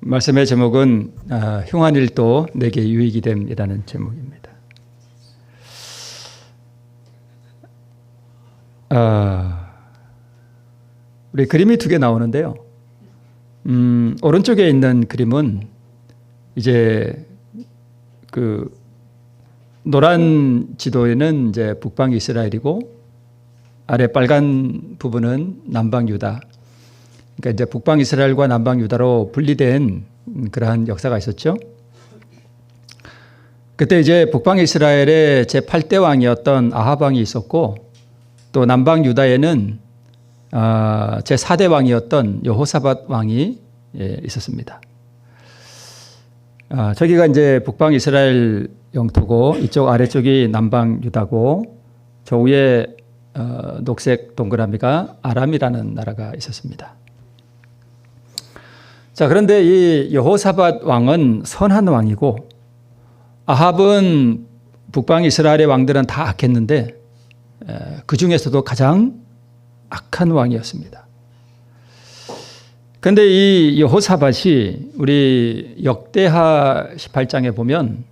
말씀의 제목은 흉한 일도 내게 유익이 됨이라는 제목입니다. 우리 그림이 두 개 나오는데요. 오른쪽에 있는 그림은 이제 그 노란 지도에는 이제 북방 이스라엘이고 아래 빨간 부분은 남방 유다. 그러니까 이제 북방 이스라엘과 남방 유다로 분리된 그러한 역사가 있었죠. 그때 이제 북방 이스라엘의 제8대 왕이었던 아합 왕이 있었고 또 남방 유다에는 제4대 왕이었던 여호사밧 왕이 있었습니다. 저기가 이제 북방 이스라엘 영토고 이쪽 아래쪽이 남방 유다고 저 위에 녹색 동그라미가 아람이라는 나라가 있었습니다. 자, 그런데 이 여호사밧 왕은 선한 왕이고 아합은 북방 이스라엘의 왕들은 다 악했는데 그 중에서도 가장 악한 왕이었습니다. 그런데 이 여호사밧이 우리 역대하 18장에 보면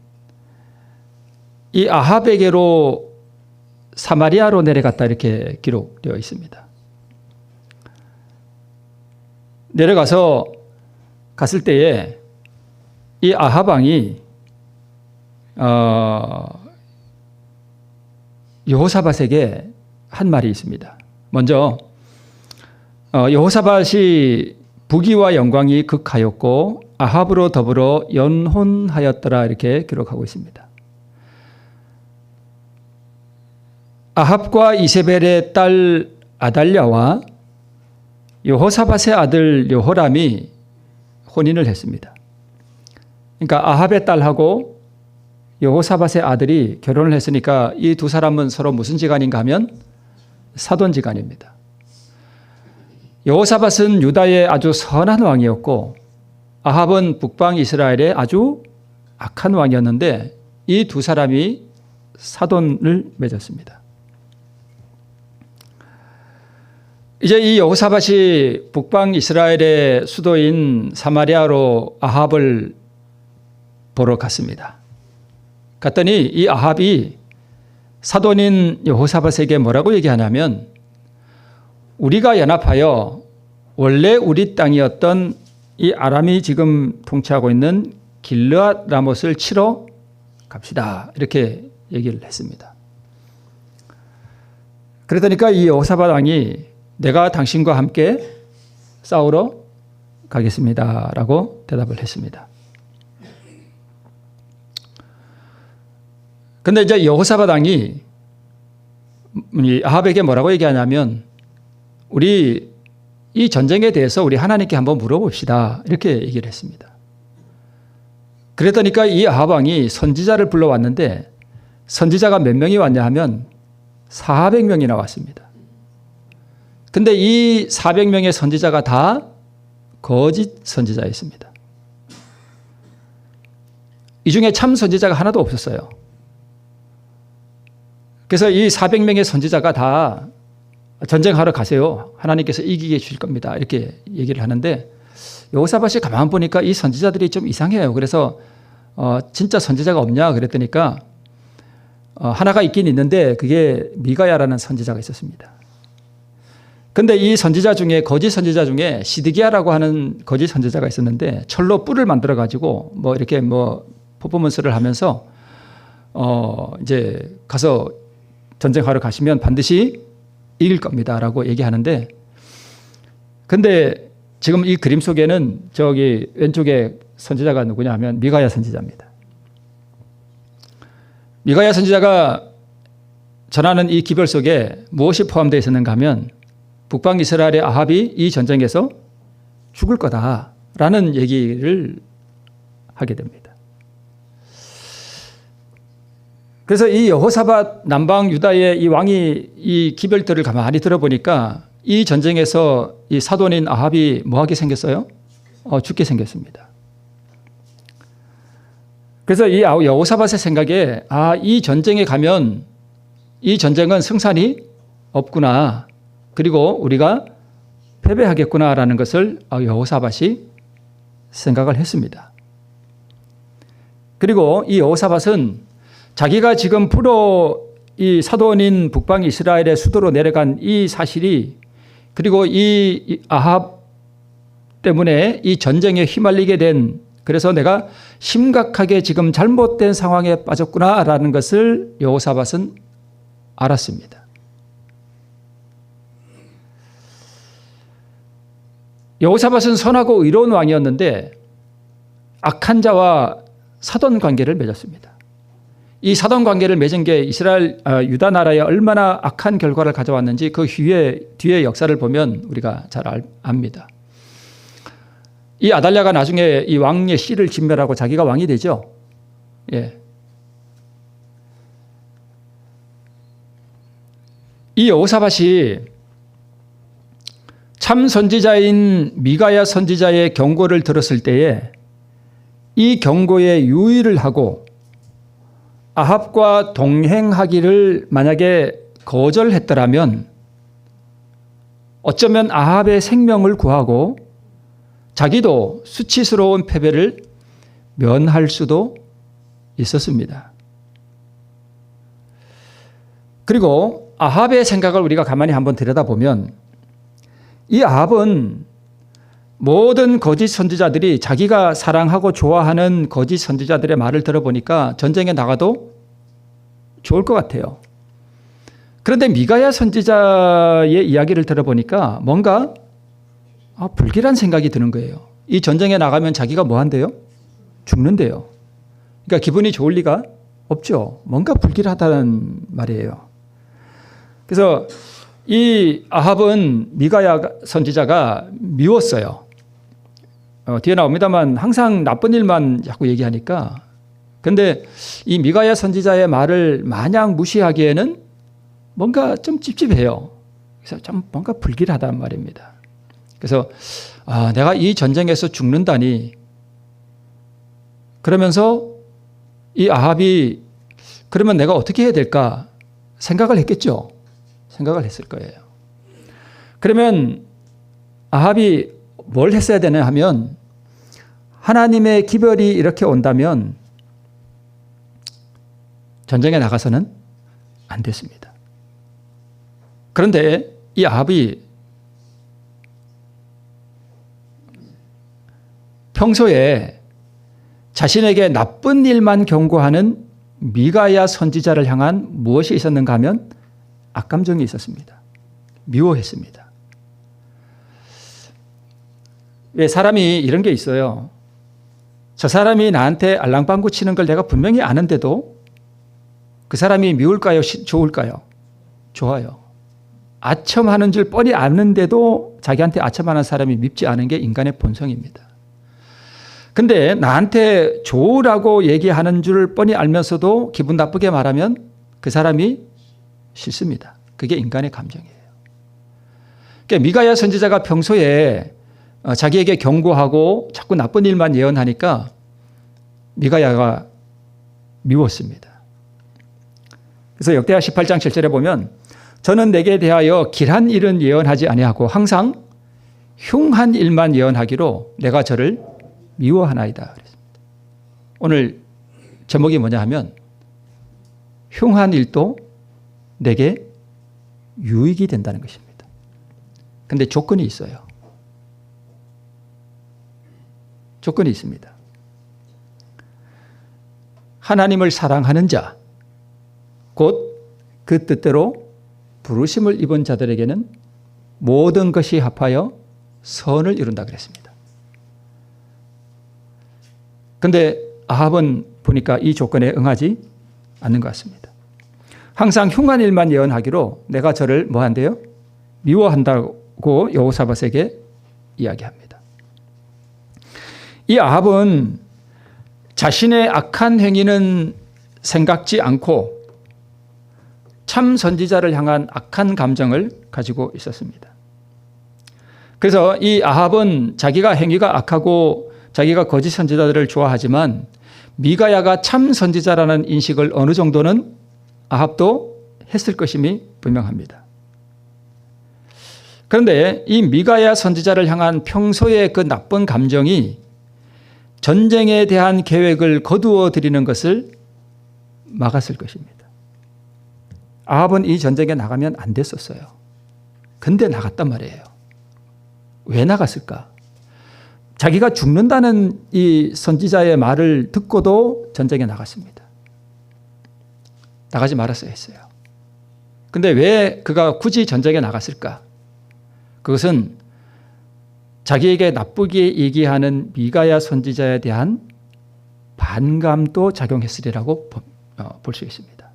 이 아합에게로 사마리아로 내려갔다 이렇게 기록되어 있습니다. 내려가서 갔을 때에 이 아합 왕이 여호사밧에게 한 말이 있습니다. 먼저 여호사밧이 부귀와 영광이 극하였고 아합으로 더불어 연혼하였더라 이렇게 기록하고 있습니다. 아합과 이세벨의 딸 아달랴와 여호사밧의 아들 여호람이 혼인을 했습니다. 그러니까 아합의 딸하고 여호사밧의 아들이 결혼을 했으니까 이 두 사람은 서로 무슨 지간인가 하면 사돈지간입니다. 여호사밧은 유다의 아주 선한 왕이었고 아합은 북방 이스라엘의 아주 악한 왕이었는데 이 두 사람이 사돈을 맺었습니다. 이제 이 여호사밧이 북방 이스라엘의 수도인 사마리아로 아합을 보러 갔습니다. 갔더니 이 아합이 사돈인 여호사밧에게 뭐라고 얘기하냐면 우리가 연합하여 원래 우리 땅이었던 이 아람이 지금 통치하고 있는 길르앗 라못을 치러 갑시다 이렇게 얘기를 했습니다. 그러니까 이 여호사밧 왕이 내가 당신과 함께 싸우러 가겠습니다 라고 대답을 했습니다. 근데 이제 여호사밧 왕이 아합에게 뭐라고 얘기하냐면 우리 이 전쟁에 대해서 우리 하나님께 한번 물어봅시다 이렇게 얘기를 했습니다. 그랬더니까 이 아합 왕이 선지자를 불러왔는데 선지자가 몇 명이 왔냐 하면 400명이나 왔습니다. 근데 이 400명의 선지자가 다 거짓 선지자였습니다. 이 중에 참 선지자가 하나도 없었어요. 그래서 이 400명의 선지자가 다 전쟁하러 가세요. 하나님께서 이기게 해주실 겁니다. 이렇게 얘기를 하는데 여호사밧이 가만 보니까 이 선지자들이 좀 이상해요. 그래서 진짜 선지자가 없냐 그랬더니까 하나가 있긴 있는데 그게 미가야라는 선지자가 있었습니다. 근데 이 선지자 중에 거짓 선지자 중에 시드기야라고 하는 거짓 선지자가 있었는데 철로 뿔을 만들어 가지고 뭐 이렇게 뭐 퍼포먼스를 하면서 이제 가서 전쟁하러 가시면 반드시 이길 겁니다라고 얘기하는데 근데 지금 이 그림 속에는 저기 왼쪽에 선지자가 누구냐 하면 미가야 선지자입니다. 미가야 선지자가 전하는 이 기별 속에 무엇이 포함되어 있었는가 하면 북방 이스라엘의 아합이 이 전쟁에서 죽을 거다라는 얘기를 하게 됩니다. 그래서 이 여호사밧 남방 유다의 이 왕이 이 기별들을 가만히 들어보니까 이 전쟁에서 이 사돈인 아합이 뭐하게 생겼어요? 죽게 생겼습니다. 그래서 이 여호사밧의 생각에 이 전쟁에 가면 이 전쟁은 승산이 없구나. 그리고 우리가 패배하겠구나라는 것을 여호사밧이 생각을 했습니다. 그리고 이 여호사밧은 자기가 지금 프로 이 사돈인 북방 이스라엘의 수도로 내려간 이 사실이, 그리고 이 아합 때문에 이 전쟁에 휘말리게 된, 그래서 내가 심각하게 지금 잘못된 상황에 빠졌구나라는 것을 여호사밧은 알았습니다. 여호사밧은 선하고 의로운 왕이었는데 악한 자와 사돈 관계를 맺었습니다. 이 사돈 관계를 맺은 게 유다 나라에 얼마나 악한 결과를 가져왔는지 그 뒤에 역사를 보면 우리가 잘 압니다. 이 아달랴가 나중에 이 왕의 씨를 진멸하고 자기가 왕이 되죠. 예. 이 여호사밧이 참 선지자인 미가야 선지자의 경고를 들었을 때에 이 경고에 유의를 하고 아합과 동행하기를 만약에 거절했더라면 어쩌면 아합의 생명을 구하고 자기도 수치스러운 패배를 면할 수도 있었습니다. 그리고 아합의 생각을 우리가 가만히 한번 들여다보면 이 아합은 모든 거짓 선지자들이 자기가 사랑하고 좋아하는 거짓 선지자들의 말을 들어보니까 전쟁에 나가도 좋을 것 같아요. 그런데 미가야 선지자의 이야기를 들어보니까 뭔가 불길한 생각이 드는 거예요. 이 전쟁에 나가면 자기가 뭐 한대요? 죽는데요. 그러니까 기분이 좋을 리가 없죠. 뭔가 불길하다는 말이에요. 그래서 이 아합은 미가야 선지자가 미웠어요. 뒤에 나옵니다만 항상 나쁜 일만 자꾸 얘기하니까. 그런데 이 미가야 선지자의 말을 마냥 무시하기에는 뭔가 좀 찝찝해요. 그래서 좀 뭔가 불길하단 말입니다. 그래서 내가 이 전쟁에서 죽는다니, 그러면서 이 아합이 그러면 내가 어떻게 해야 될까 생각을 했겠죠. 생각을 했을 거예요. 그러면 아합이 뭘 했어야 되냐 하면 하나님의 기별이 이렇게 온다면 전쟁에 나가서는 안 됐습니다. 그런데 이 아합이 평소에 자신에게 나쁜 일만 경고하는 미가야 선지자를 향한 무엇이 있었는가 하면 악감정이 있었습니다. 미워했습니다. 왜 사람이 이런 게 있어요. 저 사람이 나한테 알랑방구 치는 걸 내가 분명히 아는데도 그 사람이 미울까요? 좋을까요? 좋아요. 아첨하는 줄 뻔히 아는데도 자기한테 아첨하는 사람이 밉지 않은 게 인간의 본성입니다. 근데 나한테 좋으라고 얘기하는 줄 뻔히 알면서도 기분 나쁘게 말하면 그 사람이 싫습니다. 그게 인간의 감정이에요. 그러니까 미가야 선지자가 평소에 자기에게 경고하고 자꾸 나쁜 일만 예언하니까 미가야가 미웠습니다. 그래서 역대하 18장 7절에 보면 저는 내게 대하여 길한 일은 예언하지 아니하고 항상 흉한 일만 예언하기로 내가 저를 미워하나이다. 오늘 제목이 뭐냐 하면 흉한 일도 내게 유익이 된다는 것입니다. 그런데 조건이 있어요. 조건이 있습니다. 하나님을 사랑하는 자, 곧 그 뜻대로 부르심을 입은 자들에게는 모든 것이 합하여 선을 이룬다 그랬습니다. 그런데 아합은 보니까 이 조건에 응하지 않는 것 같습니다. 항상 흉한 일만 예언하기로 내가 저를 뭐 한대요? 미워한다고 여호사밧에게 이야기합니다. 이 아합은 자신의 악한 행위는 생각지 않고 참 선지자를 향한 악한 감정을 가지고 있었습니다. 그래서 이 아합은 자기가 행위가 악하고 자기가 거짓 선지자들을 좋아하지만 미가야가 참 선지자라는 인식을 어느 정도는 아합도 했을 것임이 분명합니다. 그런데 이 미가야 선지자를 향한 평소의 그 나쁜 감정이 전쟁에 대한 계획을 거두어 들이는 것을 막았을 것입니다. 아합은 이 전쟁에 나가면 안 됐었어요. 근데 나갔단 말이에요. 왜 나갔을까? 자기가 죽는다는 이 선지자의 말을 듣고도 전쟁에 나갔습니다. 나가지 말았어야 했어요. 근데 왜 그가 굳이 전쟁에 나갔을까? 그것은 자기에게 나쁘게 얘기하는 미가야 선지자에 대한 반감도 작용했으리라고 볼 수 있습니다.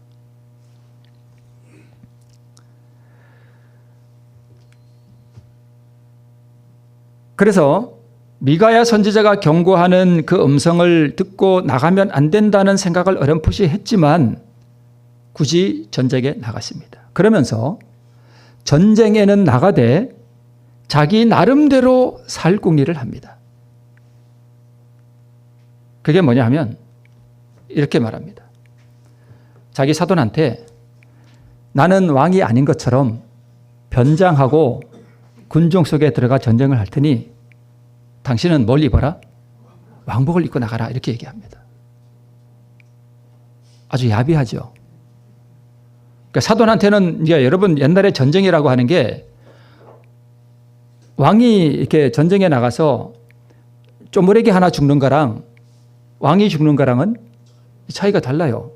그래서 미가야 선지자가 경고하는 그 음성을 듣고 나가면 안 된다는 생각을 어렴풋이 했지만 굳이 전쟁에 나갔습니다. 그러면서 전쟁에는 나가되 자기 나름대로 살궁리를 합니다. 그게 뭐냐 하면 이렇게 말합니다. 자기 사돈한테 나는 왕이 아닌 것처럼 변장하고 군중 속에 들어가 전쟁을 할 테니 당신은 뭘 입어라? 왕복을 입고 나가라. 이렇게 얘기합니다. 아주 야비하죠. 그러니까 사돈한테는 이제 여러분 옛날에 전쟁이라고 하는 게 왕이 이렇게 전쟁에 나가서 쪼무레기 하나 죽는 거랑 왕이 죽는 거랑은 차이가 달라요.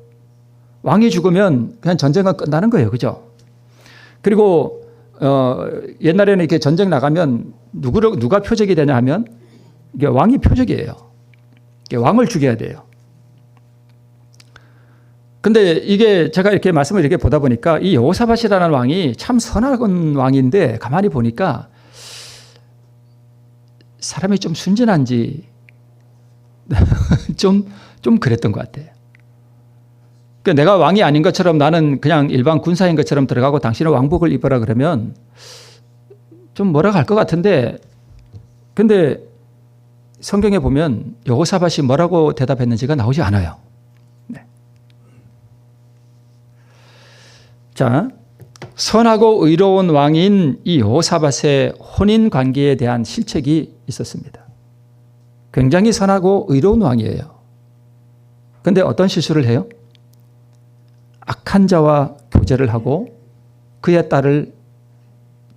왕이 죽으면 그냥 전쟁은 끝나는 거예요. 그죠? 그리고 옛날에는 이렇게 전쟁 나가면 누가 표적이 되냐 하면 이게 왕이 표적이에요. 왕을 죽여야 돼요. 근데 이게 제가 이렇게 말씀을 이렇게 보다 보니까 이 여호사밧이라는 왕이 참 선한 왕인데 가만히 보니까 사람이 좀 순진한지 좀 그랬던 것 같아요. 그러니까 내가 왕이 아닌 것처럼 나는 그냥 일반 군사인 것처럼 들어가고 당신은 왕복을 입어라 그러면 좀 뭐라고 할 것 같은데 근데 성경에 보면 여호사밧이 뭐라고 대답했는지가 나오지 않아요. 네. 자, 선하고 의로운 왕인 이 여호사밧의 혼인 관계에 대한 실책이 있었습니다. 굉장히 선하고 의로운 왕이에요. 그런데 어떤 실수를 해요? 악한 자와 교제를 하고 그의 딸을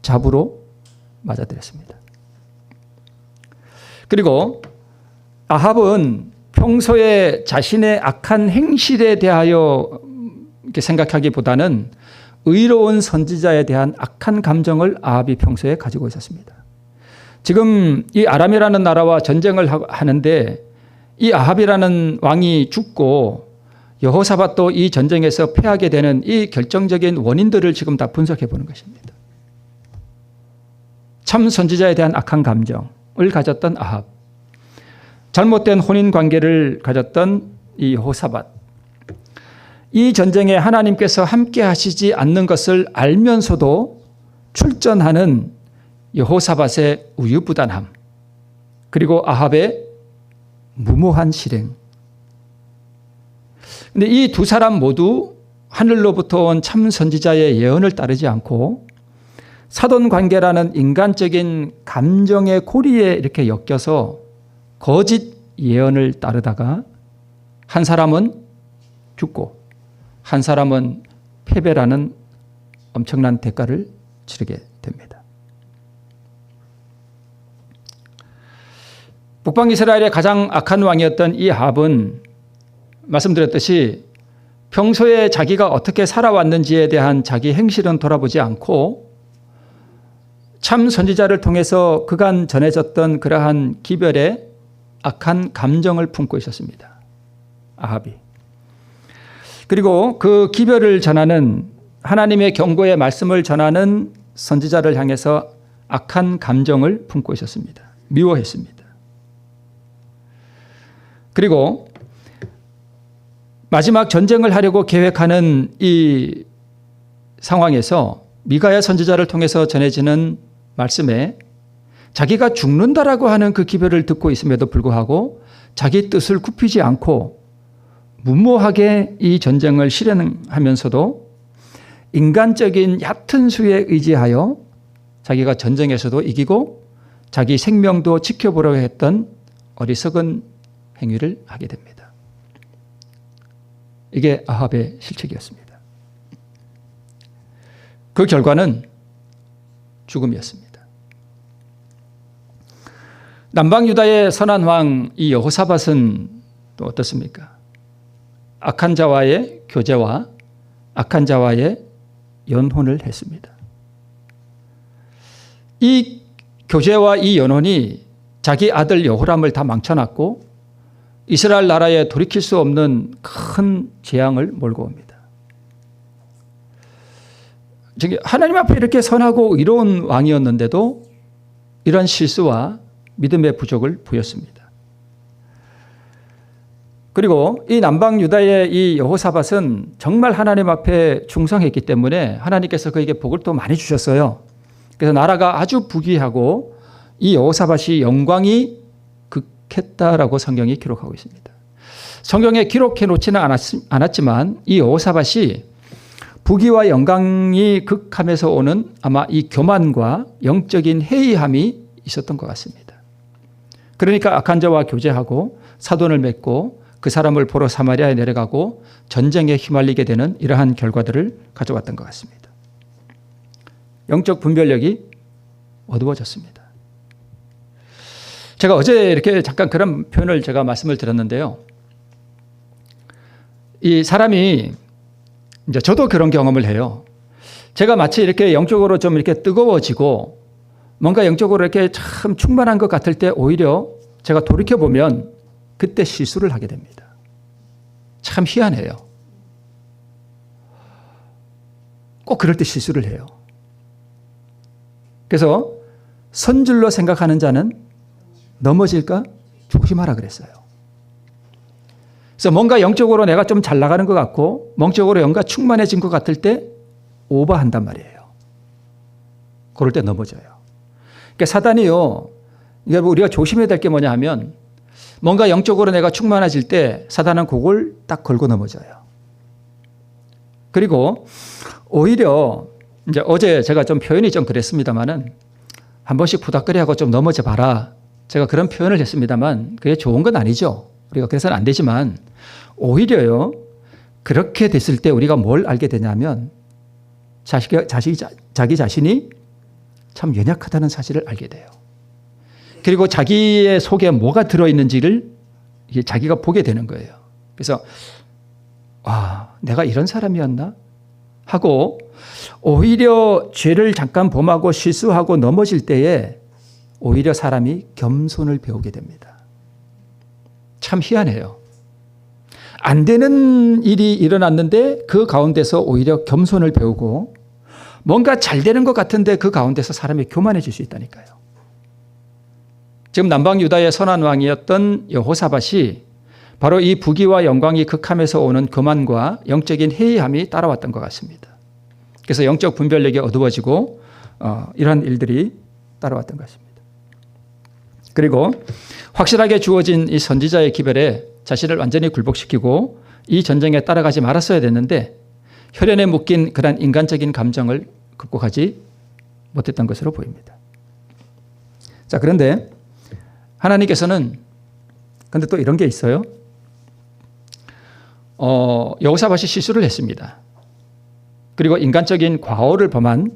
잡으로 맞아들였습니다. 그리고 아합은 평소에 자신의 악한 행실에 대하여 이렇게 생각하기보다는 의로운 선지자에 대한 악한 감정을 아합이 평소에 가지고 있었습니다. 지금 이 아람이라는 나라와 전쟁을 하는데 이 아합이라는 왕이 죽고 여호사밧도 이 전쟁에서 패하게 되는 이 결정적인 원인들을 지금 다 분석해 보는 것입니다. 참 선지자에 대한 악한 감정을 가졌던 아합, 잘못된 혼인 관계를 가졌던 이 여호사밧, 이 전쟁에 하나님께서 함께 하시지 않는 것을 알면서도 출전하는 여호사밧의 우유부단함, 그리고 아합의 무모한 실행. 근데 이 두 사람 모두 하늘로부터 온 참 선지자의 예언을 따르지 않고 사돈 관계라는 인간적인 감정의 고리에 이렇게 엮여서 거짓 예언을 따르다가 한 사람은 죽고 한 사람은 패배라는 엄청난 대가를 치르게 됩니다. 북방 이스라엘의 가장 악한 왕이었던 이 아합은 말씀드렸듯이 평소에 자기가 어떻게 살아왔는지에 대한 자기 행실은 돌아보지 않고 참 선지자를 통해서 그간 전해졌던 그러한 기별의 악한 감정을 품고 있었습니다. 아합이. 그리고 그 기별을 전하는 하나님의 경고의 말씀을 전하는 선지자를 향해서 악한 감정을 품고 있었습니다. 미워했습니다. 그리고 마지막 전쟁을 하려고 계획하는 이 상황에서 미가야 선지자를 통해서 전해지는 말씀에 자기가 죽는다라고 하는 그 기별을 듣고 있음에도 불구하고 자기 뜻을 굽히지 않고 무모하게 이 전쟁을 실행하면서도 인간적인 얕은 수에 의지하여 자기가 전쟁에서도 이기고 자기 생명도 지켜보려고 했던 어리석은 행위를 하게 됩니다. 이게 아합의 실책이었습니다. 그 결과는 죽음이었습니다. 남방 유다의 선한 왕 이 여호사밧은 또 어떻습니까? 악한 자와의 교제와 악한 자와의 연혼을 했습니다. 이 교제와 이 연혼이 자기 아들 여호람을 다 망쳐놨고 이스라엘 나라에 돌이킬 수 없는 큰 재앙을 몰고 옵니다. 하나님 앞에 이렇게 선하고 의로운 왕이었는데도 이런 실수와 믿음의 부족을 보였습니다. 그리고 이 남방 유다의 이 여호사밧은 정말 하나님 앞에 충성했기 때문에 하나님께서 그에게 복을 또 많이 주셨어요. 그래서 나라가 아주 부귀하고 이 여호사밧이 영광이 극했다라고 성경이 기록하고 있습니다. 성경에 기록해 놓지는 않았지만 이 여호사밧이 부귀와 영광이 극함에서 오는 아마 이 교만과 영적인 해이함이 있었던 것 같습니다. 그러니까 악한 자와 교제하고 사돈을 맺고 그 사람을 보러 사마리아에 내려가고 전쟁에 휘말리게 되는 이러한 결과들을 가져왔던 것 같습니다. 영적 분별력이 어두워졌습니다. 제가 어제 이렇게 잠깐 그런 표현을 제가 말씀을 드렸는데요. 이 사람이 이제 저도 그런 경험을 해요. 제가 마치 이렇게 영적으로 좀 이렇게 뜨거워지고 뭔가 영적으로 이렇게 참 충만한 것 같을 때 오히려 제가 돌이켜보면 그때 실수를 하게 됩니다. 참 희한해요. 꼭 그럴 때 실수를 해요. 그래서 선줄로 생각하는 자는 넘어질까 조심하라 그랬어요. 그래서 뭔가 영적으로 내가 좀 잘 나가는 것 같고 영적으로 뭔가 충만해진 것 같을 때 오버한단 말이에요. 그럴 때 넘어져요. 그러니까 사단이요. 우리가 조심해야 될 게 뭐냐 하면 뭔가 영적으로 내가 충만해질 때 사단은 그걸 딱 걸고 넘어져요. 그리고 오히려 이제 어제 제가 좀 표현이 좀 그랬습니다만은 한 번씩 부닥거리하고 좀 넘어져 봐라. 제가 그런 표현을 했습니다만 그게 좋은 건 아니죠. 우리가 그래서는 안 되지만 오히려요. 그렇게 됐을 때 우리가 뭘 알게 되냐면 자기 자신이 참 연약하다는 사실을 알게 돼요. 그리고 자기의 속에 뭐가 들어있는지를 자기가 보게 되는 거예요. 그래서 내가 이런 사람이었나? 하고 오히려 죄를 잠깐 범하고 실수하고 넘어질 때에 오히려 사람이 겸손을 배우게 됩니다. 참 희한해요. 안 되는 일이 일어났는데 그 가운데서 오히려 겸손을 배우고 뭔가 잘 되는 것 같은데 그 가운데서 사람이 교만해질 수 있다니까요. 지금 남방 유다의 선한 왕이었던 여호사밧이 바로 이 부귀와 영광이 극함에서 오는 교만과 영적인 해이함이 따라왔던 것 같습니다. 그래서 영적 분별력이 어두워지고 이러한 일들이 따라왔던 것 같습니다. 그리고 확실하게 주어진 이 선지자의 기별에 자신을 완전히 굴복시키고 이 전쟁에 따라가지 말았어야 됐는데 혈연에 묶인 그런 인간적인 감정을 극복하지 못했던 것으로 보입니다. 자, 그런데 하나님께서는 근데 또 이런 게 있어요. 여호사밧이 실수를 했습니다. 그리고 인간적인 과오를 범한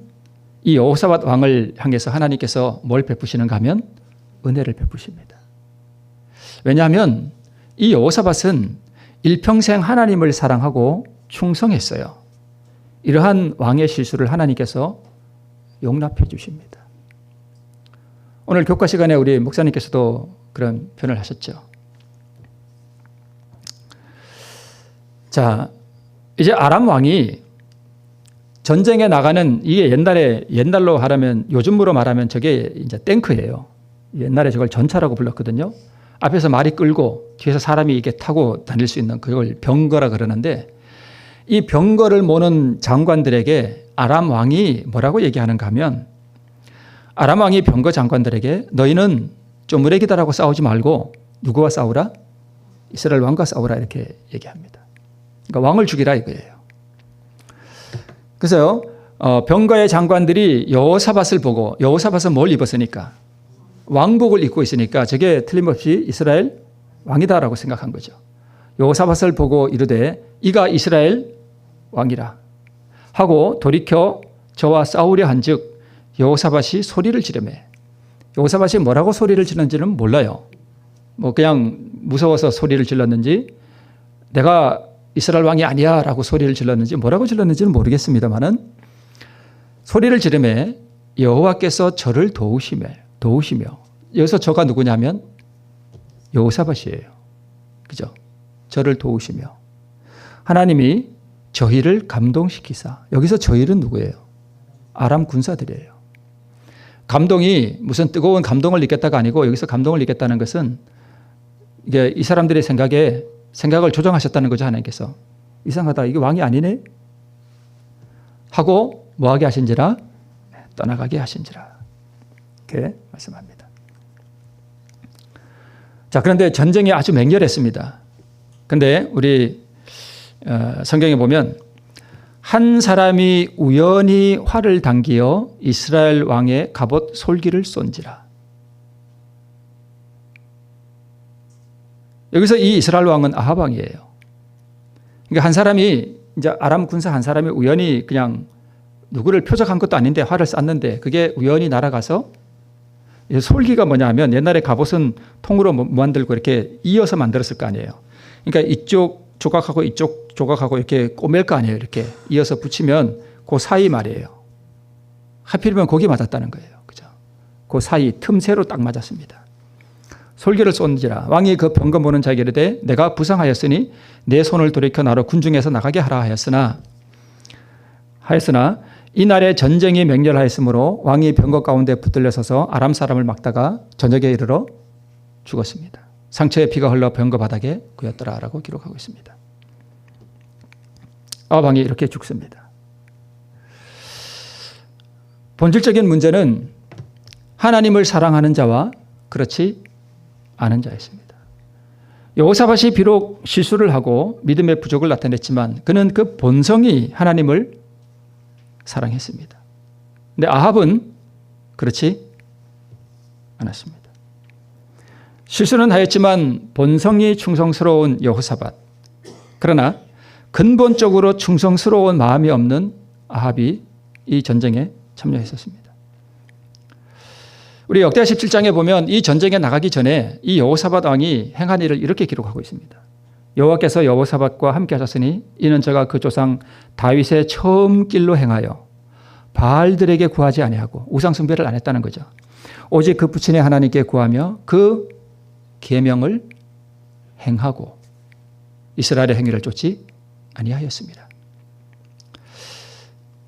이 여호사밧 왕을 향해서 하나님께서 뭘 베푸시는가 하면 은혜를 베푸십니다. 왜냐하면 이 여호사밧은 일평생 하나님을 사랑하고 충성했어요. 이러한 왕의 실수를 하나님께서 용납해 주십니다. 오늘 교과 시간에 우리 목사님께서도 그런 표현을 하셨죠. 자, 이제 아람 왕이 전쟁에 나가는 이게 옛날로 하라면 요즘으로 말하면 저게 이제 탱크예요. 옛날에 저걸 전차라고 불렀거든요. 앞에서 말이 끌고 뒤에서 사람이 이게 타고 다닐 수 있는 그걸 병거라 그러는데 이 병거를 모는 장관들에게 아람 왕이 뭐라고 얘기하는가 하면 아람 왕이 병거 장관들에게 너희는 쪼무레기다라고 싸우지 말고 누구와 싸우라? 이스라엘 왕과 싸우라 이렇게 얘기합니다. 그러니까 왕을 죽이라 이거예요. 그래서요 병거의 장관들이 여호사밧을 보고 여호사밧은 뭘 입었으니까 왕복을 입고 있으니까 저게 틀림없이 이스라엘 왕이다라고 생각한 거죠. 여호사밧을 보고 이르되 이가 이스라엘 왕이라 하고 돌이켜 저와 싸우려 한즉 여호사밧이 소리를 지르매. 여호사밧이 뭐라고 소리를 지르는지는 몰라요. 뭐 그냥 무서워서 소리를 질렀는지 내가 이스라엘 왕이 아니야 라고 소리를 질렀는지 뭐라고 질렀는지는 모르겠습니다만은 소리를 지르매 여호와께서 저를 도우시며 여기서 저가 누구냐면 여호사밧이에요. 그죠? 저를 도우시며 하나님이 저희를 감동시키사. 여기서 저희는 누구예요? 아람 군사들이에요. 감동이 무슨 뜨거운 감동을 느꼈다가 아니고 여기서 감동을 느꼈다는 것은 이게 이 사람들의 생각을 조정하셨다는 거죠. 하나님께서. 이상하다. 이게 왕이 아니네? 하고 뭐하게 하신지라? 떠나가게 하신지라. 이렇게 말씀합니다. 자, 그런데 전쟁이 아주 맹렬했습니다. 근데 우리 성경에 보면 한 사람이 우연히 활을 당기어 이스라엘 왕의 갑옷 솔기를 쏜지라. 여기서 이 이스라엘 왕은 아합 왕이에요. 그러니까 한 사람이 이제 아람 군사 한 사람이 우연히 그냥 누구를 표적한 것도 아닌데 활을 쐈는데 그게 우연히 날아가서 솔기가 뭐냐 하면 옛날에 갑옷은 통으로 만들고 이렇게 이어서 만들었을 거 아니에요. 그러니까 이쪽 조각하고 이쪽 조각하고 이렇게 꼬맬 거 아니에요. 이렇게 이어서 붙이면 그 사이 말이에요. 하필이면 거기 맞았다는 거예요. 그죠? 그 사이 틈새로 딱 맞았습니다. 솔기를 쏜지라. 왕이 그 병거 보는 자에게 이르되 내가 부상하였으니 내 손을 돌이켜 나로 군중에서 나가게 하라 하였으나 이날에 전쟁이 맹렬하였으므로 왕이 병거 가운데 붙들려 서서 아람 사람을 막다가 저녁에 이르러 죽었습니다. 상처에 피가 흘러 병거 바닥에 구였더라라고 기록하고 있습니다. 아합 왕이 이렇게 죽습니다. 본질적인 문제는 하나님을 사랑하는 자와 그렇지 않은 자였습니다. 여호사밧이 비록 실수를 하고 믿음의 부족을 나타냈지만 그는 그 본성이 하나님을 사랑했습니다. 근데 아합은 그렇지 않았습니다. 실수는 하였지만 본성이 충성스러운 여호사밧. 그러나 근본적으로 충성스러운 마음이 없는 아합이 이 전쟁에 참여했었습니다. 우리 역대하 17장에 보면 이 전쟁에 나가기 전에 이 여호사밧 왕이 행한 일을 이렇게 기록하고 있습니다. 여호와께서 여호사밧과 함께 하셨으니 이는 저가 그 조상 다윗의 처음 길로 행하여 바알들에게 구하지 아니하고 우상 숭배를 안 했다는 거죠. 오직 그 부친의 하나님께 구하며 그 계명을 행하고 이스라엘의 행위를 쫓지 아니하였습니다.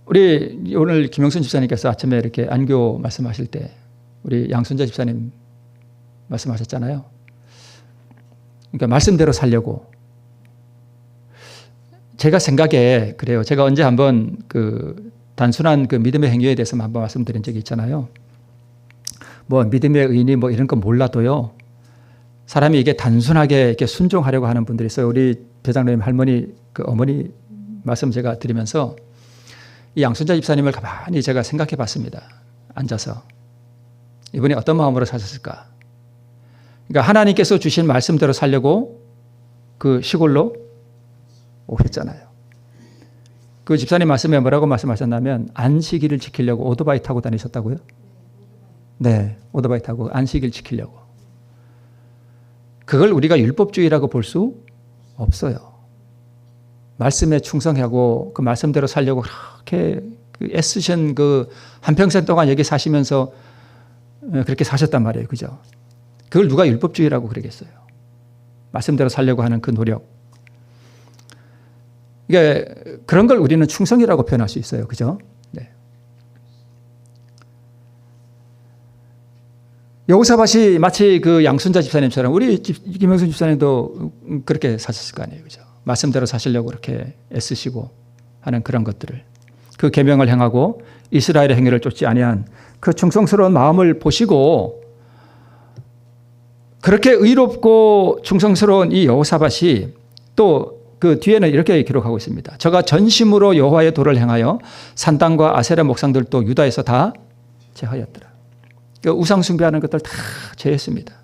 우리 오늘 김영순 집사님께서 아침에 이렇게 안교 말씀하실 때 우리 양순자 집사님 말씀하셨잖아요. 그러니까 말씀대로 살려고. 제가 생각에 그래요. 제가 언제 한번 그 단순한 그 믿음의 행위에 대해서 한번 말씀드린 적이 있잖아요. 뭐 믿음의 의인이 뭐 이런 거 몰라도요. 사람이 이게 단순하게 이렇게 순종하려고 하는 분들이 있어요. 우리 대장로님 할머니 그 어머니 말씀 제가 드리면서 이 양순자 집사님을 가만히 제가 생각해 봤습니다. 앉아서. 이분이 어떤 마음으로 사셨을까? 그러니까 하나님께서 주신 말씀대로 살려고 그 시골로 오셨잖아요. 그 집사님 말씀에 뭐라고 말씀하셨냐면 안식일을 지키려고 오토바이 타고 다니셨다고요? 네, 오토바이 타고 안식일 지키려고. 그걸 우리가 율법주의라고 볼 수 없어요. 말씀에 충성하고 그 말씀대로 살려고 그렇게 애쓰신 그 한평생 동안 여기 사시면서 그렇게 사셨단 말이에요. 그죠? 그걸 누가 율법주의라고 그러겠어요. 말씀대로 살려고 하는 그 노력. 이게 그런 걸 우리는 충성이라고 표현할 수 있어요. 그죠? 네. 여호사밧이 마치 그 양순자 집사님처럼 우리 김영순 집사님도 그렇게 사셨을 거 아니에요. 그죠? 말씀대로 사시려고 그렇게 애쓰시고 하는 그런 것들을 그 계명을 행하고 이스라엘의 행위를 쫓지 아니한 그 충성스러운 마음을 보시고 그렇게 의롭고 충성스러운 이 여호사밧이 또 그 뒤에는 이렇게 기록하고 있습니다. 저가 전심으로 여호와의 도를 행하여 산당과 아세라 목상들도 유다에서 다 제하였더라. 그 우상 숭배하는 것들 다 제했습니다.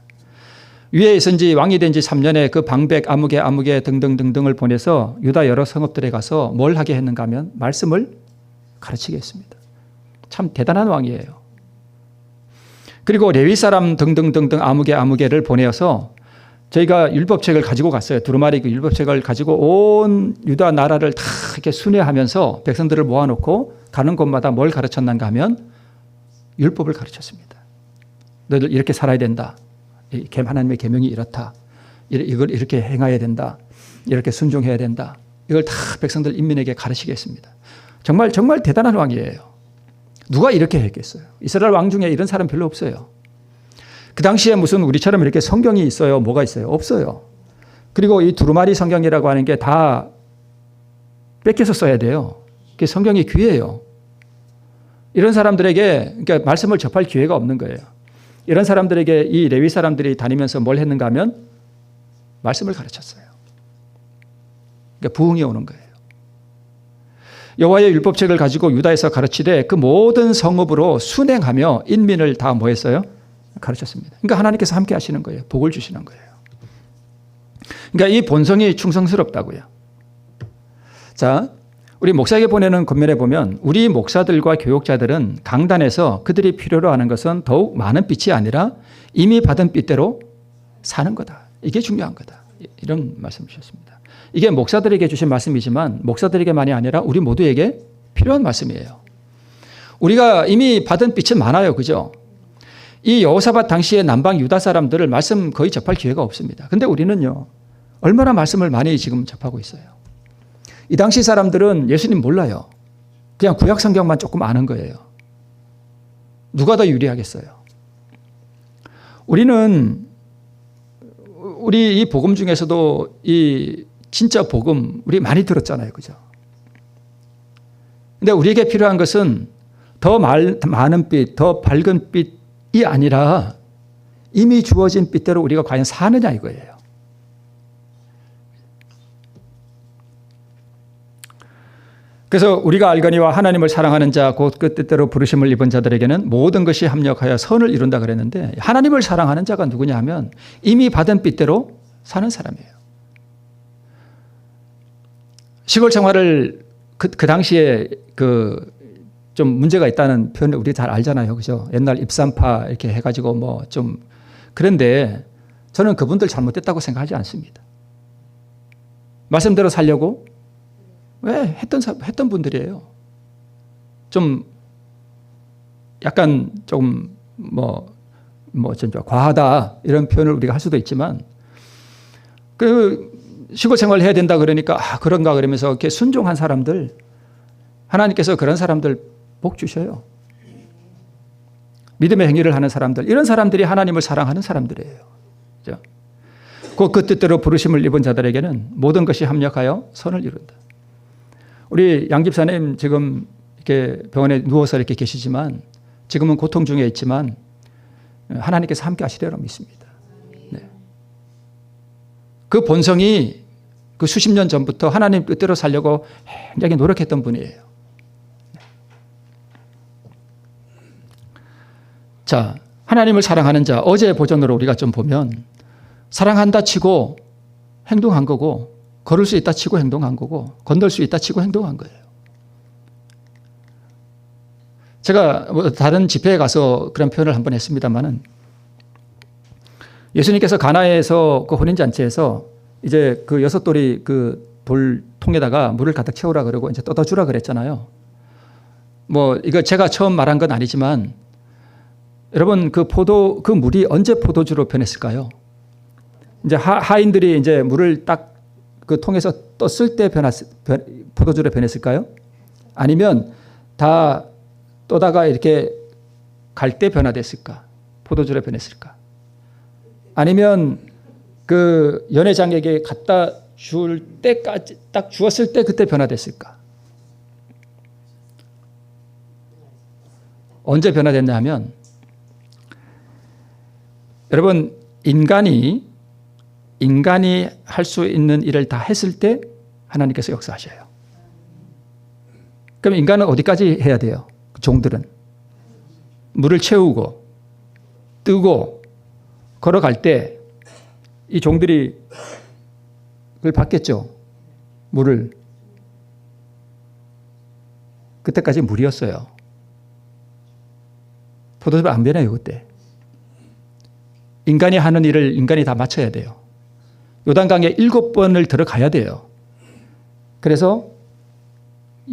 위에 있은지 왕이 된 지 3년에 그 방백 아무개 등등등등을 보내서 유다 여러 성읍들에 가서 뭘 하게 했는가 하면 말씀을 가르치게 했습니다. 참 대단한 왕이에요. 그리고 레위 사람 등등등등 아무개를 보내어서 저희가 율법책을 가지고 갔어요. 두루마리 그 율법책을 가지고 온 유다 나라를 다 이렇게 순회하면서 백성들을 모아놓고 가는 곳마다 뭘 가르쳤는가 하면 율법을 가르쳤습니다. 너희들 이렇게 살아야 된다. 하나님의 계명이 이렇다. 이걸 이렇게 행해야 된다. 이렇게 순종해야 된다. 이걸 다 백성들 인민에게 가르치게 했습니다. 정말 대단한 왕이에요. 누가 이렇게 했겠어요? 이스라엘 왕 중에 이런 사람 별로 없어요. 그 당시에 무슨 우리처럼 이렇게 성경이 있어요? 뭐가 있어요? 없어요. 그리고 이 두루마리 성경이라고 하는 게 다 뺏겨서 써야 돼요. 그게 성경이 귀해요. 이런 사람들에게 그러니까 말씀을 접할 기회가 없는 거예요. 이런 사람들에게 이 레위 사람들이 다니면서 뭘 했는가 하면 말씀을 가르쳤어요. 그러니까 부흥이 오는 거예요. 여호와의 율법책을 가지고 유다에서 가르치되 그 모든 성읍으로 순행하며 인민을 다 뭐 했어요? 가르쳤습니다. 그러니까 하나님께서 함께 하시는 거예요. 복을 주시는 거예요. 그러니까 이 본성이 충성스럽다고요. 자, 우리 목사에게 보내는 권면에 보면 우리 목사들과 교육자들은 강단에서 그들이 필요로 하는 것은 더욱 많은 빛이 아니라 이미 받은 빛대로 사는 거다. 이게 중요한 거다. 이런 말씀 주셨습니다. 이게 목사들에게 주신 말씀이지만 목사들에게만이 아니라 우리 모두에게 필요한 말씀이에요. 우리가 이미 받은 빛은 많아요. 그죠? 이 여호사밧 당시에 남방 유다 사람들을 말씀 거의 접할 기회가 없습니다. 근데 우리는요, 얼마나 말씀을 많이 지금 접하고 있어요. 이 당시 사람들은 예수님 몰라요. 그냥 구약 성경만 조금 아는 거예요. 누가 더 유리하겠어요? 우리는 우리 이 복음 중에서도 이 진짜 복음 우리 많이 들었잖아요. 그죠? 근데 우리에게 필요한 것은 더 많은 빛, 더 밝은 빛이 아니라 이미 주어진 빛대로 우리가 과연 사느냐 이거예요. 그래서 우리가 알거니와 하나님을 사랑하는 자 곧 그 뜻대로 부르심을 입은 자들에게는 모든 것이 합력하여 선을 이룬다 그랬는데 하나님을 사랑하는 자가 누구냐 하면 이미 받은 빛대로 사는 사람이에요. 시골 생활을 그 당시에 좀 문제가 있다는 표현을 우리 잘 알잖아요. 그죠? 옛날 입산파 이렇게 해가지고 뭐 좀 그런데 저는 그분들 잘못됐다고 생각하지 않습니다. 말씀대로 살려고 왜 했던 분들이에요. 좀 약간 좀 좀 과하다 이런 표현을 우리가 할 수도 있지만 그 시골 생활을 해야 된다 그러니까 그런가 그러면서 이렇게 순종한 사람들 하나님께서 그런 사람들 복 주셔요. 믿음의 행위를 하는 사람들 이런 사람들이 하나님을 사랑하는 사람들이에요. 그렇죠? 그 뜻대로 부르심을 입은 자들에게는 모든 것이 합력하여 선을 이룬다. 우리 양 집사님 지금 이렇게 병원에 누워서 이렇게 계시지만 지금은 고통 중에 있지만 하나님께서 함께 하시리라 믿습니다. 네. 그 본성이 그 수십 년 전부터 하나님 뜻대로 살려고 굉장히 노력했던 분이에요. 자, 하나님을 사랑하는 자 어제 버전으로 우리가 좀 보면 사랑한다 치고 행동한 거고 걸을 수 있다 치고 행동한 거고 건널 수 있다 치고 행동한 거예요. 제가 다른 집회에 가서 그런 표현을 한번 했습니다만은 예수님께서 가나에서 그 혼인잔치에서 이제 그 6돌이 그 돌통에다가 물을 가득 채우라 그러고 이제 떠다주라 그랬잖아요. 뭐 이거 제가 처음 말한 건 아니지만 여러분 그 물이 언제 포도주로 변했을까요? 이제 하인들이 이제 물을 딱 그 통에서 떴을 때 포도주로 변했을까요? 아니면 다 떠다가 이렇게 갈 때 변화됐을까? 포도주로 변했을까? 아니면 그 연회장에게 갖다 줄 때까지 딱 주었을 때 그때 변화됐을까? 언제 변화됐냐 하면 여러분 인간이 할 수 있는 일을 다 했을 때 하나님께서 역사하셔요. 그럼 인간은 어디까지 해야 돼요? 종들은 물을 채우고 뜨고 걸어갈 때 이 종들이 그걸 받겠죠. 물을. 그때까지 물이었어요. 포도즙이 안 변해요, 그때. 인간이 하는 일을 인간이 다 마쳐야 돼요. 요단강에 7번을 들어가야 돼요. 그래서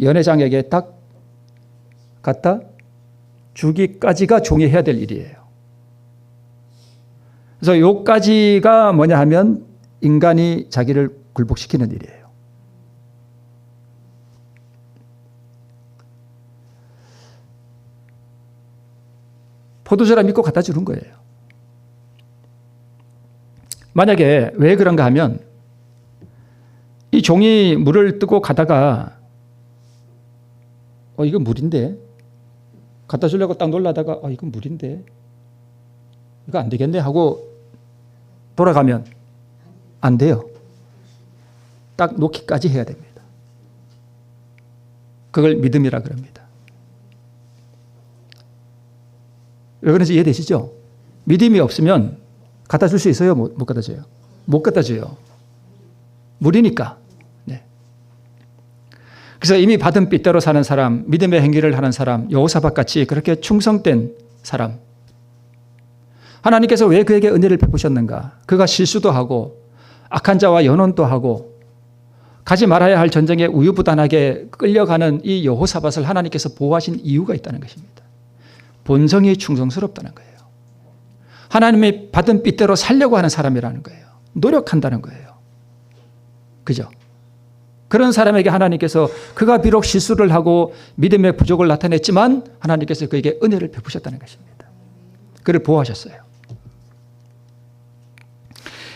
연회장에게 딱 갖다 주기까지가 종이 해야 될 일이에요. 그래서 요까지가 뭐냐 하면 인간이 자기를 굴복시키는 일이에요. 포도주라 믿고 갖다 주는 거예요. 만약에 왜 그런가 하면 이 종이 물을 뜨고 가다가 이거 물인데 갖다 주려고 딱 놀라다가 이건 물인데 이거 안 되겠네 하고 돌아가면 안 돼요. 딱 놓기까지 해야 됩니다. 그걸 믿음이라 그럽니다. 왜 그런지 이해되시죠? 믿음이 없으면 갖다 줄 수 있어요? 못 갖다 줘요? 못 갖다 줘요. 물이니까. 네. 그래서 이미 받은 빚대로 사는 사람, 믿음의 행위를 하는 사람, 여호사밧 같이 그렇게 충성된 사람. 하나님께서 왜 그에게 은혜를 베푸셨는가? 그가 실수도 하고 악한 자와 연혼도 하고 가지 말아야 할 전쟁에 우유부단하게 끌려가는 이 여호사밧을 하나님께서 보호하신 이유가 있다는 것입니다. 본성이 충성스럽다는 거예요. 하나님이 받은 빚대로 살려고 하는 사람이라는 거예요. 노력한다는 거예요. 그죠? 그런 사람에게 하나님께서 그가 비록 실수를 하고 믿음의 부족을 나타냈지만 하나님께서 그에게 은혜를 베푸셨다는 것입니다. 그를 보호하셨어요.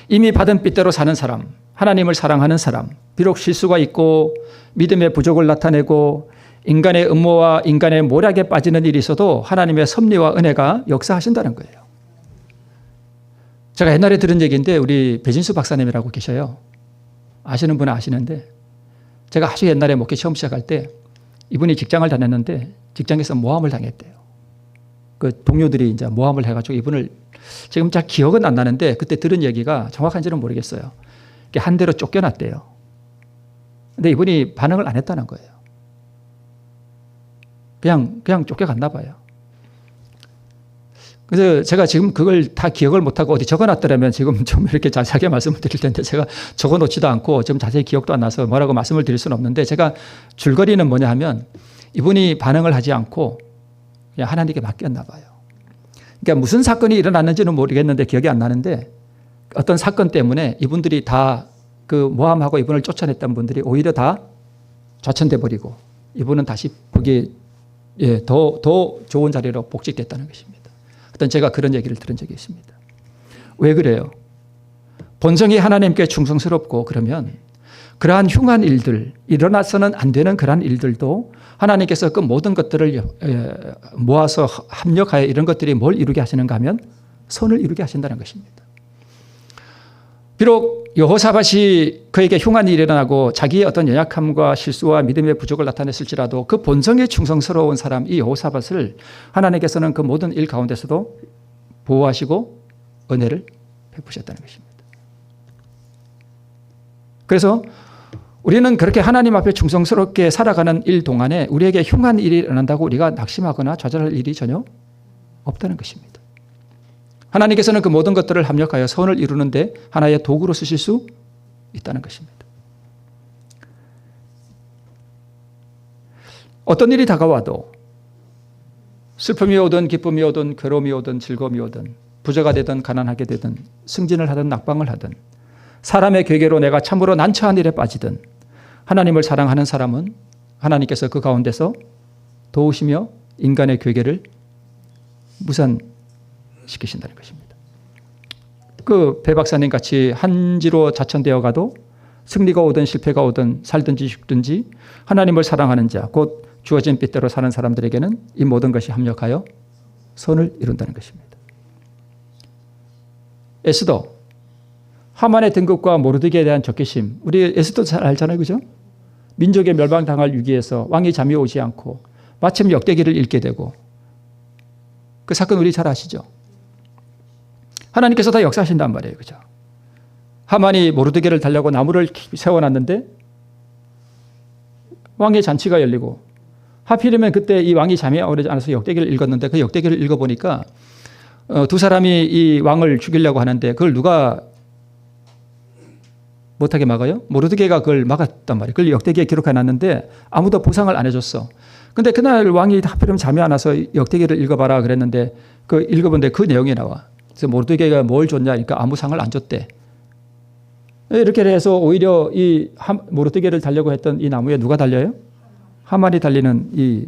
이미 받은 빚대로 사는 사람, 하나님을 사랑하는 사람, 비록 실수가 있고 믿음의 부족을 나타내고 인간의 음모와 인간의 모략에 빠지는 일이 있어도 하나님의 섭리와 은혜가 역사하신다는 거예요. 제가 옛날에 들은 얘기인데 우리 배진수 박사님이라고 계셔요. 아시는 분은 아시는데 제가 아주 옛날에 목회 처음 시작할 때 이분이 직장을 다녔는데 직장에서 모함을 당했대요. 그 동료들이 이제 모함을 해가지고 이분을 지금 잘 기억은 안 나는데 그때 들은 얘기가 정확한지는 모르겠어요. 한 대로 쫓겨났대요. 근데 이분이 반응을 안 했다는 거예요. 그냥 쫓겨갔나 봐요. 그래서 제가 지금 그걸 다 기억을 못하고 어디 적어놨더라면 지금 좀 이렇게 자세하게 말씀을 드릴 텐데 제가 적어놓지도 않고 좀 자세히 기억도 안 나서 뭐라고 말씀을 드릴 수는 없는데 제가 줄거리는 뭐냐 하면 이분이 반응을 하지 않고 그냥 하나님께 맡겼나 봐요. 그러니까 무슨 사건이 일어났는지는 모르겠는데 기억이 안 나는데 어떤 사건 때문에 이분들이 다 그 모함하고 이분을 쫓아냈던 분들이 오히려 다 좌천돼 버리고 이분은 다시 거기에 더 좋은 자리로 복직됐다는 것입니다. 어떤 제가 그런 얘기를 들은 적이 있습니다. 왜 그래요? 본성이 하나님께 충성스럽고 그러면 그러한 흉한 일들, 일어나서는 안 되는 그러한 일들도 하나님께서 그 모든 것들을 모아서 합력하여 이런 것들이 뭘 이루게 하시는가 하면 선을 이루게 하신다는 것입니다. 비록 여호사밧이 그에게 흉한 일이 일어나고 자기의 어떤 연약함과 실수와 믿음의 부족을 나타냈을지라도 그 본성에 충성스러운 사람 이 여호사밧을 하나님께서는 그 모든 일 가운데서도 보호하시고 은혜를 베푸셨다는 것입니다. 그래서 우리는 그렇게 하나님 앞에 충성스럽게 살아가는 일 동안에 우리에게 흉한 일이 일어난다고 우리가 낙심하거나 좌절할 일이 전혀 없다는 것입니다. 하나님께서는 그 모든 것들을 합력하여 선을 이루는데 하나의 도구로 쓰실 수 있다는 것입니다. 어떤 일이 다가와도 슬픔이 오든 기쁨이 오든 괴로움이 오든 즐거움이 오든 부자가 되든 가난하게 되든 승진을 하든 낙방을 하든 사람의 괴계로 내가 참으로 난처한 일에 빠지든 하나님을 사랑하는 사람은 하나님께서 그 가운데서 도우시며 인간의 괴계를 무산시키신다는 것입니다. 그 배 박사님 같이 한지로 자천되어 가도 승리가 오든 실패가 오든 살든지 죽든지 하나님을 사랑하는 자, 곧 주어진 빚대로 사는 사람들에게는 이 모든 것이 합력하여 선을 이룬다는 것입니다. 에스더, 하만의 등급과 모르드게에 대한 적개심, 우리 에스더 잘 알잖아요, 그죠? 민족의 멸망당할 위기에서 왕이 잠이 오지 않고 마침 역대기를 읽게 되고 그 사건 우리 잘 아시죠? 하나님께서 다 역사하신단 말이에요, 그죠? 하만이 모르드게를 달라고 나무를 세워놨는데 왕의 잔치가 열리고 하필이면 그때 이 왕이 잠이 오지 않아서 역대기를 읽었는데 그 역대기를 읽어보니까 두 사람이 이 왕을 죽이려고 하는데 그걸 누가 못하게 막아요? 모르드게가 그걸 막았단 말이에요. 그걸 역대기에 기록해놨는데 아무도 보상을 안 해줬어. 근데 그날 왕이 하필이면 잠이 안 와서 역대기를 읽어봐라 그랬는데 그 읽어본데 그 내용이 나와. 그래서 모르드게가 뭘 줬냐 그러니까 아무 상을 안 줬대. 이렇게 해서 오히려 이 모르드게를 달려고 했던 이 나무에 누가 달려요? 하만이 달리는 이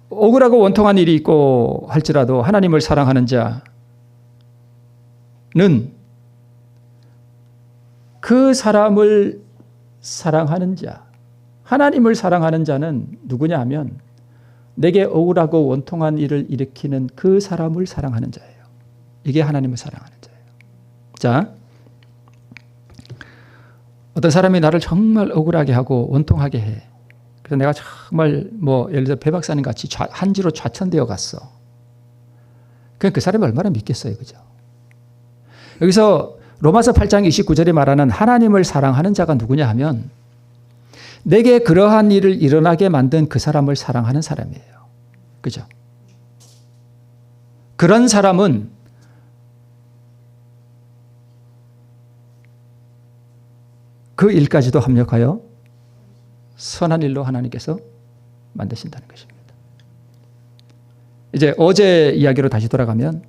억울하고 원통한 일이 있고 할지라도 하나님을 사랑하는 자는 그 사람을 사랑하는 자, 하나님을 사랑하는 자는 누구냐 하면 내게 억울하고 원통한 일을 일으키는 그 사람을 사랑하는 자예요. 이게 하나님을 사랑하는 자예요. 자, 어떤 사람이 나를 정말 억울하게 하고 원통하게 해. 그래서 내가 정말 예를 들어 배 박사님 같이 한지로 좌천되어 갔어. 그럼 그 사람이 얼마나 믿겠어요. 그죠? 여기서 로마서 8장 29절에 말하는 하나님을 사랑하는 자가 누구냐 하면 내게 그러한 일을 일어나게 만든 그 사람을 사랑하는 사람이에요. 그죠? 그런 사람은 그 일까지도 합력하여 선한 일로 하나님께서 만드신다는 것입니다. 이제 어제 이야기로 다시 돌아가면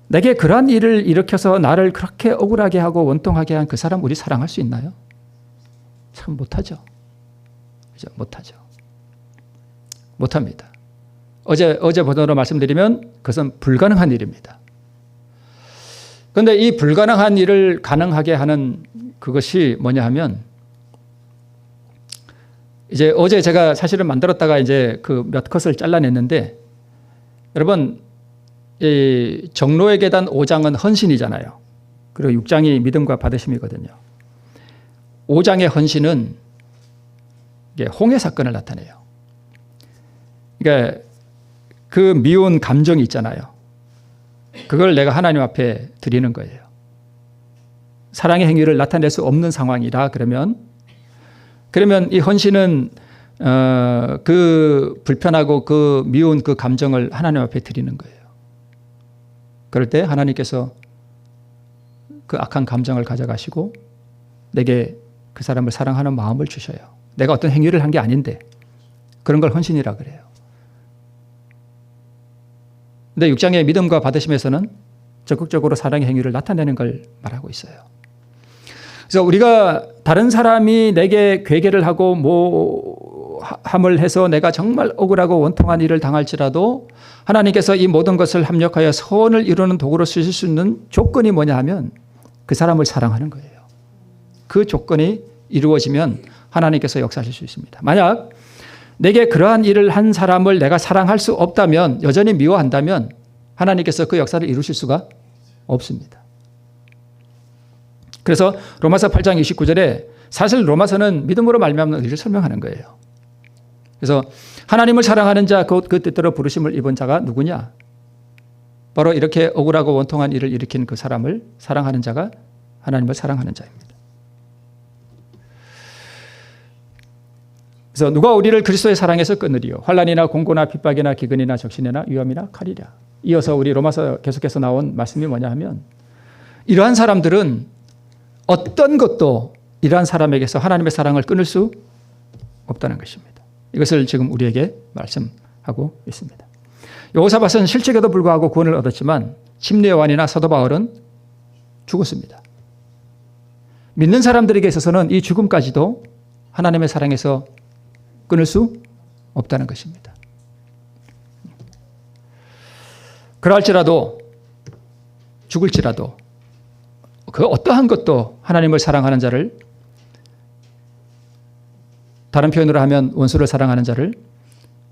내게 그러한 일을 일으켜서 나를 그렇게 억울하게 하고 원통하게 한 그 사람 우리 사랑할 수 있나요? 참 못하죠. 그죠? 못하죠. 못합니다. 어제 보도로 말씀드리면 그것은 불가능한 일입니다. 그런데 이 불가능한 일을 가능하게 하는 그것이 뭐냐 하면 이제 어제 제가 사실은 만들었다가 이제 그 몇 컷을 잘라냈는데 여러분 이 정로의 계단 5장은 헌신이잖아요. 그리고 6장이 믿음과 받으심이거든요. 5장의 헌신은 이게 홍해 사건을 나타내요. 그러니까 그 미운 감정이 있잖아요. 그걸 내가 하나님 앞에 드리는 거예요. 사랑의 행위를 나타낼 수 없는 상황이라 그러면 이 헌신은 그 불편하고 그 미운 그 감정을 하나님 앞에 드리는 거예요. 그럴 때 하나님께서 그 악한 감정을 가져가시고 내게 그 사람을 사랑하는 마음을 주셔요. 내가 어떤 행위를 한 게 아닌데 그런 걸 헌신이라 그래요. 근데 6장의 믿음과 받으심에서는 적극적으로 사랑의 행위를 나타내는 걸 말하고 있어요. 그래서 우리가 다른 사람이 내게 괴계를 하고 함을 해서 내가 정말 억울하고 원통한 일을 당할지라도 하나님께서 이 모든 것을 합력하여 선을 이루는 도구로 쓰실 수 있는 조건이 뭐냐 하면 그 사람을 사랑하는 거예요. 그 조건이 이루어지면 하나님께서 역사하실 수 있습니다. 만약 내게 그러한 일을 한 사람을 내가 사랑할 수 없다면, 여전히 미워한다면 하나님께서 그 역사를 이루실 수가 없습니다. 그래서 로마서 8장 29절에 사실 로마서는 믿음으로 말미암는 의를 설명하는 거예요. 그래서 하나님을 사랑하는 자, 그 뜻대로 부르심을 입은 자가 누구냐? 바로 이렇게 억울하고 원통한 일을 일으킨 그 사람을 사랑하는 자가 하나님을 사랑하는 자입니다. 그래서 누가 우리를 그리스도의 사랑에서 끊으리요? 환난이나 공고나 핍박이나 기근이나 적신이나 위험이나 칼이랴. 이어서 우리 로마서 계속해서 나온 말씀이 뭐냐 하면 이러한 사람들은 어떤 것도 이러한 사람에게서 하나님의 사랑을 끊을 수 없다는 것입니다. 이것을 지금 우리에게 말씀하고 있습니다. 여호사밧은 실직에도 불구하고 구원을 얻었지만 심리 요한이나 사도 바울은 죽었습니다. 믿는 사람들에게 있어서는 이 죽음까지도 하나님의 사랑에서 끊을 수 없다는 것입니다. 그럴지라도 죽을지라도 그 어떠한 것도 하나님을 사랑하는 자를, 다른 표현으로 하면 원수를 사랑하는 자를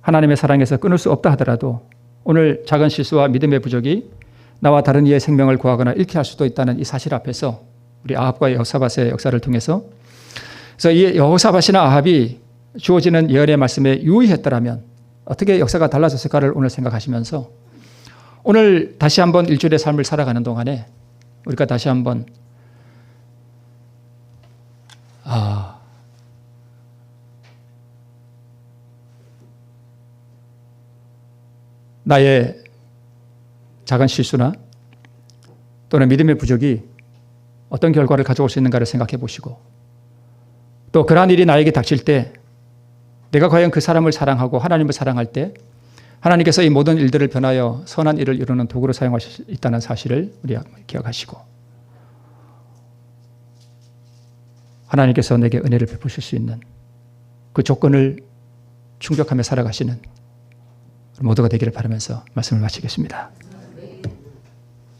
하나님의 사랑에서 끊을 수 없다 하더라도 오늘 작은 실수와 믿음의 부족이 나와 다른 이의 생명을 구하거나 잃게 할 수도 있다는 이 사실 앞에서 우리 아합과 여호사밧의 역사를 통해서, 그래서 이 여호사밧이나 아합이 주어지는 예언의 말씀에 유의했더라면 어떻게 역사가 달라졌을까를 오늘 생각하시면서 오늘 다시 한번 일주일의 삶을 살아가는 동안에 우리가 다시 한번 나의 작은 실수나 또는 믿음의 부족이 어떤 결과를 가져올 수 있는가를 생각해 보시고, 또 그러한 일이 나에게 닥칠 때 내가 과연 그 사람을 사랑하고 하나님을 사랑할 때 하나님께서 이 모든 일들을 변하여 선한 일을 이루는 도구로 사용할 수 있다는 사실을 우리가 기억하시고, 하나님께서 내게 은혜를 베푸실 수 있는 그 조건을 충족하며 살아가시는 모두가 되기를 바라면서 말씀을 마치겠습니다.